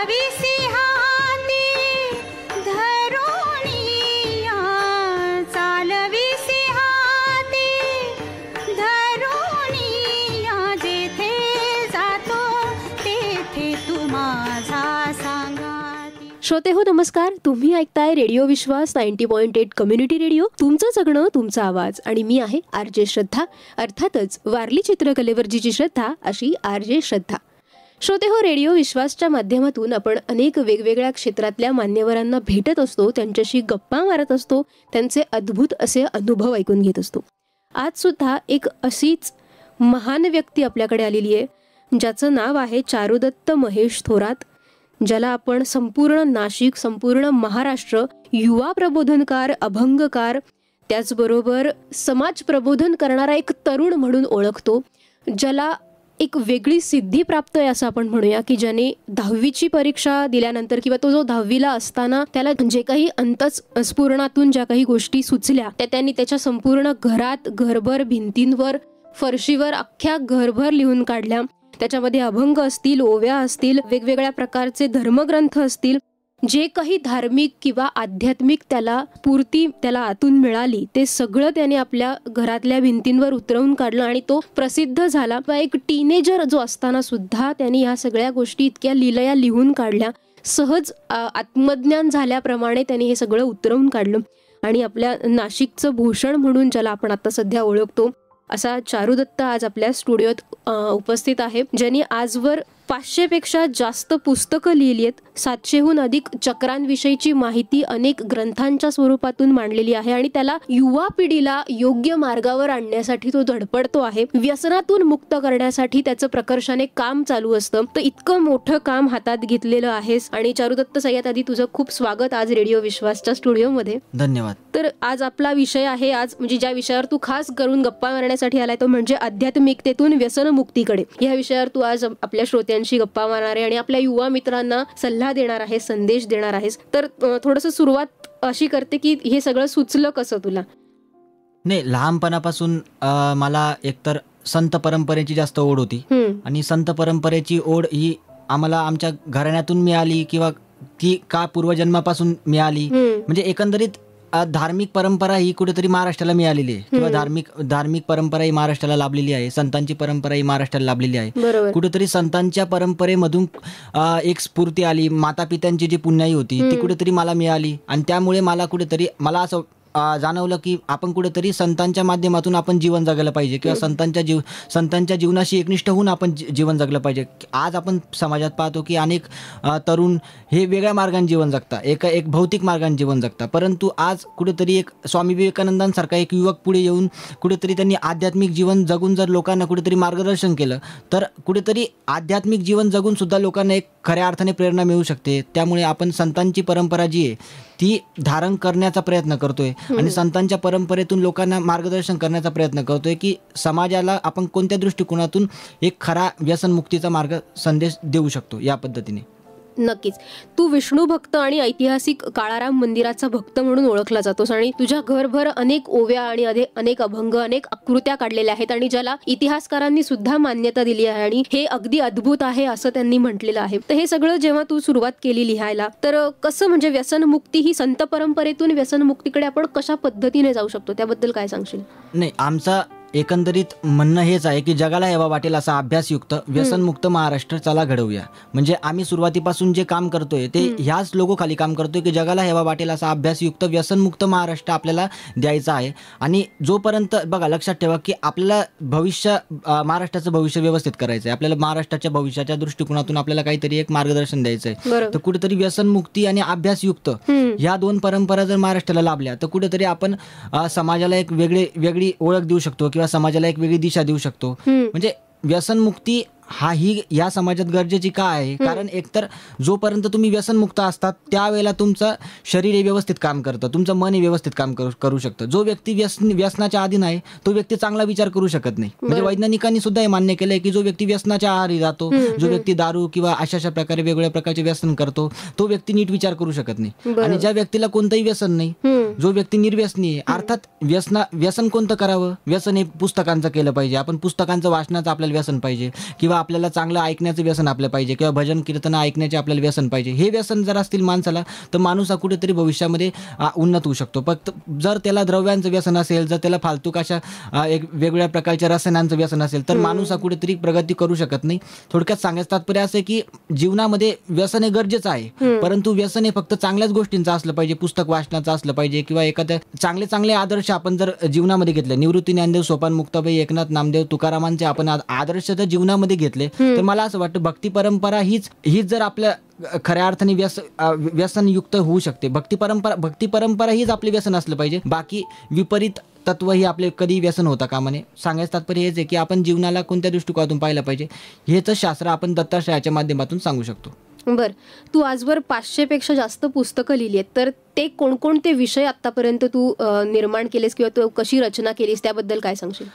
चालविसी हाती धरुणिया, चालविसी हाती धरुणिया, जेथे जातो तेथे तू माझा सांगाती. श्रोते हो नमस्कार, तुम्ही ऐकताय रेडिओ विश्वास 90.8 कम्युनिटी रेडिओ. तुमचं जगणं तुमचा आवाज आणि मी आहे आरजे श्रद्धा. अर्थातच वारली चित्रकलेवर जिची श्रद्धा अशी आरजे श्रद्धा. श्रोते हो, रेडिओ विश्वासच्या माध्यमातून आपण अनेक वेगवेगळ्या क्षेत्रातल्या मान्यवरांना भेटत असतो, त्यांच्याशी गप्पा मारत असतो, त्यांचे अद्भुत असे अनुभव ऐकून घेत असतो. आज सुद्धा एक अशीच महान व्यक्ती आपल्याकडे आलेली आहे, ज्याचं नाव आहे चारुदत्त महेश थोरात, ज्याला आपण संपूर्ण नाशिक, संपूर्ण महाराष्ट्र युवा प्रबोधनकार, अभंगकार, त्याचबरोबर समाज प्रबोधन करणारा एक तरुण म्हणून ओळखतो, ज्याला एक वेगळी सिद्धी प्राप्त आहे असं आपण म्हणूया, की ज्याने 10वीची परीक्षा दिल्यानंतर किंवा तो जो 10वीला असताना त्याला जे काही अंतःस्फुरणातून ज्या काही गोष्टी सुचल्या त्या त्यांनी त्याच्या संपूर्ण घरात, घरभर, भिंतींवर, फरशीवर, अख्ख्या घरभर लिहून काढल्या. त्याच्यामध्ये अभंग असतील, ओव्या असतील, वेगवेगळ्या प्रकारचे धर्मग्रंथ असतील, जे काही धार्मिक किंवा आध्यात्मिक त्याला स्फूर्ती त्याला आतून मिळाली ते सगळं त्याने आपल्या घरातल्या भिंतींवर उतरवून काढलं आणि तो प्रसिद्ध झाला. एक टीनेजर जो असताना सुद्धा त्यांनी ह्या सगळ्या गोष्टी इतक्या लीलया लिहून काढल्या, सहज आत्मज्ञान झाल्याप्रमाणे त्यांनी हे सगळं उतरवून काढलं आणि आपल्या नाशिकचं भूषण म्हणून ज्याला आपण आता सध्या ओळखतो असा चारुदत्त आज आपल्या स्टुडिओत उपस्थित आहे, ज्यांनी आजवर 500पेक्षा जास्त पुस्तकं लिहिली आहेत, 700हून अधिक चक्रांविषयीची माहिती अनेक ग्रंथांच्या स्वरूपातून मांडलेली आहे आणि त्याला युवा पिढीला योग्य मार्गावर आणण्यासाठी तो धडपडतो आहे. व्यसनातून मुक्त करण्यासाठी त्याचं प्रकर्षाने काम चालू असतं. तर इतकं मोठं काम हातात घेतलेलं आहेस आणि चारुदत्त सगळ्यात आधी तुझं खूप स्वागत आज रेडिओ विश्वासच्या स्टुडिओमध्ये. धन्यवाद. तर आज आपला विषय आहे, आज म्हणजे ज्या विषयावर तू खास करून गप्पा मारण्यासाठी आलाय तो म्हणजे आध्यात्मिकतेतून व्यसनमुक्तीकडे. या विषयावर तू आज आपल्या श्रोत्यांशी गप्पा मारणार आहे आणि आपल्या युवा मित्रांना सल्ला देणार आहे, संदेश देणार आहेस. तर थोडंसं सुरुवात अशी करते की हे सगळं सुचलं कसं तुला? नाही, लहानपणापासून मला एकतर संत परंपरेची जास्त ओढ होती आणि संत परंपरेची ओढ ही आम्हाला आमच्या घराण्यातून मिळाली किंवा ती का पूर्वजन्मापासून मिळाली. म्हणजे एकंदरीत धार्मिक परंपरा ही कुठेतरी महाराष्ट्राला मिळालेली आहे किंवा धार्मिक परंपरा ही महाराष्ट्राला लाभलेली आहे, संतांची परंपरा ही महाराष्ट्राला लाभलेली आहे. कुठेतरी संतांच्या परंपरेमधून एक स्फूर्ती आली, माता पित्यांची जी पुण्याई होती ती कुठेतरी मला मिळाली आणि त्यामुळे मला असं जाणवलं की आपण कुठेतरी संतांच्या माध्यमातून आपण जीवन जगायला पाहिजे किंवा संतांच्या जीवनाशी एकनिष्ठ होऊन आपण जीवन जगलं पाहिजे. आज आपण समाजात पाहतो की अनेक तरुण हे वेगळ्या मार्गाने जीवन जगतात, एक भौतिक मार्गाने जीवन जगतात, परंतु आज कुठेतरी एक स्वामी विवेकानंदांसारखा एक युवक पुढे येऊन कुठेतरी त्यांनी आध्यात्मिक जीवन जगून जर लोकांना कुठेतरी मार्गदर्शन केलं तर कुठेतरी आध्यात्मिक जीवन जगून सुद्धा लोकांना एक खऱ्या अर्थाने प्रेरणा मिळू शकते. त्यामुळे आपण संतांची परंपरा जी आहे ती धारण करण्याचा प्रयत्न करतोय आणि संतांच्या परंपरेतून लोकांना मार्गदर्शन करण्याचा प्रयत्न करतोय की समाजाला आपण कोणत्या दृष्टिकोनातून एक खरा व्यसनमुक्तीचा मार्ग संदेश देऊ शकतो या पद्धतीने. नक्कीच. तू विष्णू भक्त आणि ऐतिहासिक काळाराम मंदिराचा भक्त म्हणून ओळखला जातोस आणि तुझ्या घरभर अनेक ओव्या आणि अनेक अभंग, अनेक आकृत्या काढलेल्या आहेत आणि ज्याला इतिहासकारांनी सुद्धा मान्यता दिली आहे आणि हे अगदी अद्भुत आहे असं त्यांनी म्हटलेलं आहे. तर हे सगळं जेव्हा तू सुरुवात केली लिहायला तर कसं म्हणजे व्यसनमुक्ती ही संत परंपरेतून व्यसनमुक्तीकडे आपण कशा पद्धतीने जाऊ शकतो त्याबद्दल काय सांगशील? नाही, आमचा एकंदरीत म्हणणं हेच आहे की जगाला हेवा वाटेल असा अभ्यासयुक्त व्यसनमुक्त महाराष्ट्र चला घडवूया. म्हणजे आम्ही सुरुवातीपासून जे काम करतोय ते ह्याच लोगोखाली काम करतोय की जगाला हेवा वाटेल असा अभ्यासयुक्त व्यसनमुक्त महाराष्ट्र आपल्याला द्यायचा आहे. आणि जोपर्यंत बघा लक्षात ठेवा की आपल्याला महाराष्ट्राचं भविष्य व्यवस्थित करायचं आहे, आपल्याला महाराष्ट्राच्या भविष्याच्या दृष्टिकोनातून आपल्याला काहीतरी एक मार्गदर्शन द्यायचं आहे. तर कुठेतरी व्यसनमुक्ती आणि अभ्यासयुक्त ह्या दोन परंपरा जर महाराष्ट्राला लाभल्या तर कुठेतरी आपण समाजाला एक वेगळी ओळख देऊ शकतो किंवा समाजाला एक वेगळी दिशा देऊ शकतो. म्हणजे व्यसनमुक्ती ही या समाजात गरजेची का आहे? कारण एकतर जोपर्यंत तुम्ही व्यसनमुक्त असतात त्यावेळेला तुमचं शरीर हे व्यवस्थित काम करतं, तुमचं मन हे व्यवस्थित काम करू शकतं. जो व्यक्ती व्यसनाच्या आधीन आहे तो व्यक्ती चांगला विचार करू शकत नाही. म्हणजे वैज्ञानिकांनी सुद्धा हे मान्य केलंय की जो व्यक्ती व्यसनाच्या आहारी जातो, जो व्यक्ती दारू किंवा अशा प्रकारे वेगवेगळ्या प्रकारचे व्यसन करतो तो व्यक्ती नीट विचार करू शकत नाही. आणि ज्या व्यक्तीला कोणतंही व्यसन नाही जो व्यक्ती निर्व्यसनी आहे, अर्थात व्यसन कोणतं करावं? व्यसन हे पुस्तकांचं केलं पाहिजे. आपण पुस्तकांचं वाचनाचं आपल्याला व्यसन पाहिजे, किंवा आपल्याला चांगलं ऐकण्याचं व्यसन आपलं पाहिजे, किंवा भजन कीर्तन ऐकण्याचे आपल्याला व्यसन पाहिजे. हे व्यसन जर असतील माणसाला, तर माणूस हा कुठेतरी भविष्यामध्ये उन्नत होऊ शकतो. फक्त जर त्याला द्रव्यांचं व्यसन असेल, जर त्याला फालतूक अशा एक वेगवेगळ्या प्रकारच्या रसायनांचं व्यसन असेल, तर माणूस हा कुठेतरी प्रगती करू शकत नाही. थोडक्यात सांगायचं तात्पर्य असं आहे की जीवनामध्ये व्यसन हे गरजेचं आहे, परंतु व्यसन हे फक्त चांगल्याच गोष्टींचं असलं पाहिजे, पुस्तक वाचनाचं असलं पाहिजे, किंवा एखाद्या चांगले आदर्श आपण जर जीवनामध्ये घेतले, निवृत्ती ज्ञानदेव, सोपान मुक्ताबाई, एकनाथ नामदेव, तुकारामांचे आपण आदर्श जर जीवनामध्ये घेतले, तर मला असं वाटतं भक्ती परंपरा हीच जर आपल्या खऱ्या अर्थाने व्यसनयुक्त होऊ शकते. भक्ती परंपरा हीच आपले व्यसन असलं पाहिजे. बाकी विपरीत तत्व ही आपले कधी व्यसन होता कामा नये. सांगायचं तात्पर्य हेच आहे की आपण जीवनाला कोणत्या दृष्टिकोनातून पाहिलं पाहिजे, हेच शास्त्र आपण दत्ताश्रयाच्या माध्यमातून सांगू शकतो. बर, तू आजवर 500पेक्षा जास्त पुस्तकं लिहिली आहेत, तर ते कोणकोणते विषय आतापर्यंत तू निर्माण केलेस किंवा तू कशी रचना केलीस त्याबद्दल काय सांगशील?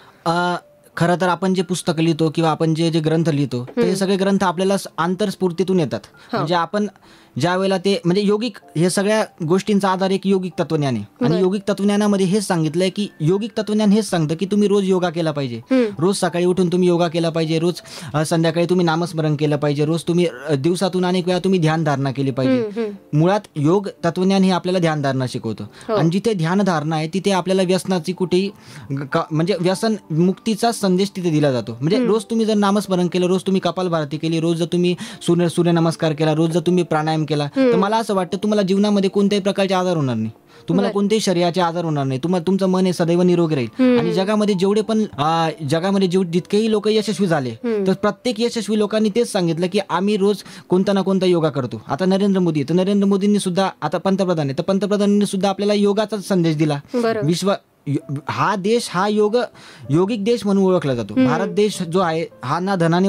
खरं तर आपण जे पुस्तकं लिहितो किंवा आपण जे ग्रंथ लिहितो, तर हे सगळे ग्रंथ आपल्याला आंतरस्फूर्तीतून येतात. म्हणजे आपण ज्या वेळेला ते म्हणजे योगिक, हे सगळ्या गोष्टींचा आधार एक योगिक तत्वज्ञान आहे. आणि योगिक तत्वज्ञानामध्ये हेच सांगितलंय की योगिक तत्वज्ञान हेच सांगतं की तुम्ही रोज योगा केला पाहिजे, रोज सकाळी उठून तुम्ही योगा केला पाहिजे, रोज संध्याकाळी तुम्ही नामस्मरण केलं पाहिजे, रोज तुम्ही दिवसातून अनेक वेळा तुम्ही ध्यानधारणा केली पाहिजे. मुळात योग तत्वज्ञान हे आपल्याला ध्यानधारणा शिकवतं. आणि जिथे ध्यानधारणा आहे तिथे आपल्याला व्यसनाची कुठेही म्हणजे व्यसन मुक्तीचा संदेश तिथे दिला जातो. म्हणजे रोज तुम्ही जर नामस्मरण केलं, रोज तुम्ही कपालभाती केली, रोज जर तुम्ही सूर्यनमस्कार केला, रोज जर तुम्ही प्राणायाम केला, तर मला असं वाटतं तुम्हाला जीवनामध्ये कोणत्याही प्रकारचे आजार होणार नाही, तुम्हाला कोणत्याही शरीराचे आजार होणार नाही, तुमचं मन हे सदैव निरोगी राहील. आणि जगामध्ये जितकेही लोक यशस्वी झाले, तर प्रत्येक यशस्वी लोकांनी तेच सांगितलं की आम्ही रोज कोणता ना कोणता योगा करतो. आता नरेंद्र मोदींनी सुद्धा, आता पंतप्रधान आहे, तर पंतप्रधानांनी सुद्धा आपल्याला योगाचा संदेश दिला. हा देश हा योगिक देश म्हणून ओळखला जातो. भारत देश जो आहे हा ना धनाने